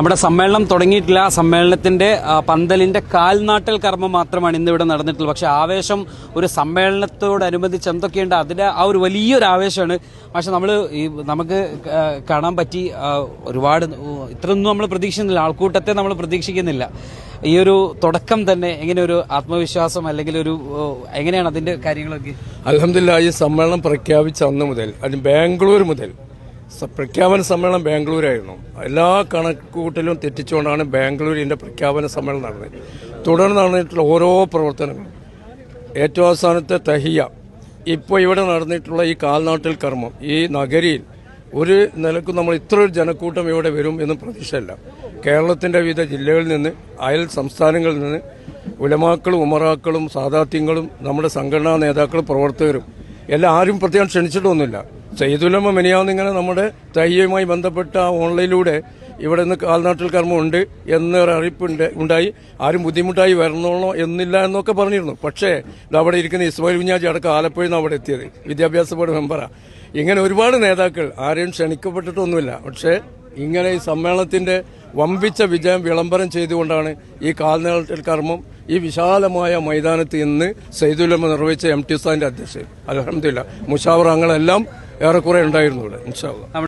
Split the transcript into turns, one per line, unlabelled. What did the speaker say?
നമ്മുടെ സമ്മേളനം തുടങ്ങിയിട്ടില്ല. സമ്മേളനത്തിന്റെ പന്തലിന്റെ കാൽനാട്ടൽ കർമ്മം മാത്രമാണ് ഇന്നിവിടെ നടന്നിട്ടുള്ളത്. പക്ഷെ ആവേശം ഒരു സമ്മേളനത്തോടനുബന്ധിച്ച് എന്തൊക്കെയുണ്ട് അതിന്റെ ആ ഒരു വലിയൊരു ആവേശമാണ്. പക്ഷെ നമുക്ക് കാണാൻ പറ്റി ഒരുപാട് ഇത്രയൊന്നും നമ്മൾ പ്രതീക്ഷിക്കുന്നില്ല, ആൾക്കൂട്ടത്തെ നമ്മൾ പ്രതീക്ഷിക്കുന്നില്ല. ഈ ഒരു തുടക്കം തന്നെ എങ്ങനെ ഒരു ആത്മവിശ്വാസം അല്ലെങ്കിൽ ഒരു എങ്ങനെയാണ് അതിന്റെ കാര്യങ്ങളൊക്കെ?
അൽഹംദുലില്ലാഹ്, ഈ സമ്മേളനം പ്രഖ്യാപിച്ച അന്ന് മുതൽ അത് ബാംഗ്ലൂർ മുതൽ പ്രഖ്യാപന സമ്മേളനം ബാംഗ്ലൂരായിരുന്നു. എല്ലാ കണക്കുകൂട്ടലും തെറ്റിച്ചുകൊണ്ടാണ് ബാംഗ്ലൂരിന്റെ പ്രഖ്യാപന സമ്മേളനം നടന്നത്. തുടർന്ന് നടന്നിട്ടുള്ള ഓരോ പ്രവർത്തനങ്ങളും, ഏറ്റവും അവസാനത്തെ തഹിയ, ഇപ്പോൾ ഇവിടെ നടന്നിട്ടുള്ള ഈ കാൽനാട്ടിൽ കർമ്മം, ഈ നഗരിയിൽ ഒരു നിലക്കും നമ്മൾ ഇത്ര ഒരു ജനക്കൂട്ടം ഇവിടെ വരും എന്ന് പ്രതീക്ഷയല്ല. കേരളത്തിന്റെ വിവിധ ജില്ലകളിൽ നിന്ന്, അയൽ സംസ്ഥാനങ്ങളിൽ നിന്ന് ഉലമാക്കളും ഉമറാക്കളും സാദാത്യങ്ങളും നമ്മുടെ സംഘടനാ നേതാക്കളും പ്രവർത്തകരും എല്ലാം ആരും പ്രത്യേകം ക്ഷണിച്ചിട്ടൊന്നുമില്ല. സയ്യിദുലമ മെനിയാന്നിങ്ങനെ നമ്മുടെ തയ്യയുമായി ബന്ധപ്പെട്ട ഓൺലൈനിലൂടെ ഇവിടെ നിന്ന് കാൽനാട്ടിൽ കർമ്മം ഉണ്ട് എന്നൊരു അറിയിപ്പ് ഉണ്ടായി. ആരും ബുദ്ധിമുട്ടായി വരണോളോ എന്നില്ല എന്നൊക്കെ പറഞ്ഞിരുന്നു. പക്ഷേ അവിടെ ഇരിക്കുന്ന ഇസ്മായിൽ കുഞ്ഞാജി അടക്കം ആലപ്പുഴയിൽ നിന്ന് അവിടെ എത്തിയത്, വിദ്യാഭ്യാസ ബോർഡ് മെമ്പറാണ്. ഇങ്ങനെ ഒരുപാട് നേതാക്കൾ ആരെയും ക്ഷണിക്കപ്പെട്ടിട്ടൊന്നുമില്ല. പക്ഷേ ഇങ്ങനെ ഈ സമ്മേളനത്തിന്റെ വമ്പിച്ച വിജയം വിളംബരം ചെയ്തുകൊണ്ടാണ് ഈ കാൽനാട്ടിൽ കർമ്മം ഈ വിശാലമായ മൈതാനത്ത് ഇന്ന് സയ്യിദുലമ നിർവഹിച്ച MT ഉസ്താദിന്റെ അധ്യക്ഷതയിൽ അൽഹംദുലില്ലാഹ് മുശാവറ അംഗങ്ങളെല്ലാം ഏറെക്കുറെ ഉണ്ടായിരുന്നു ഇവിടെ. ഇൻഷാ അല്ലാഹ്.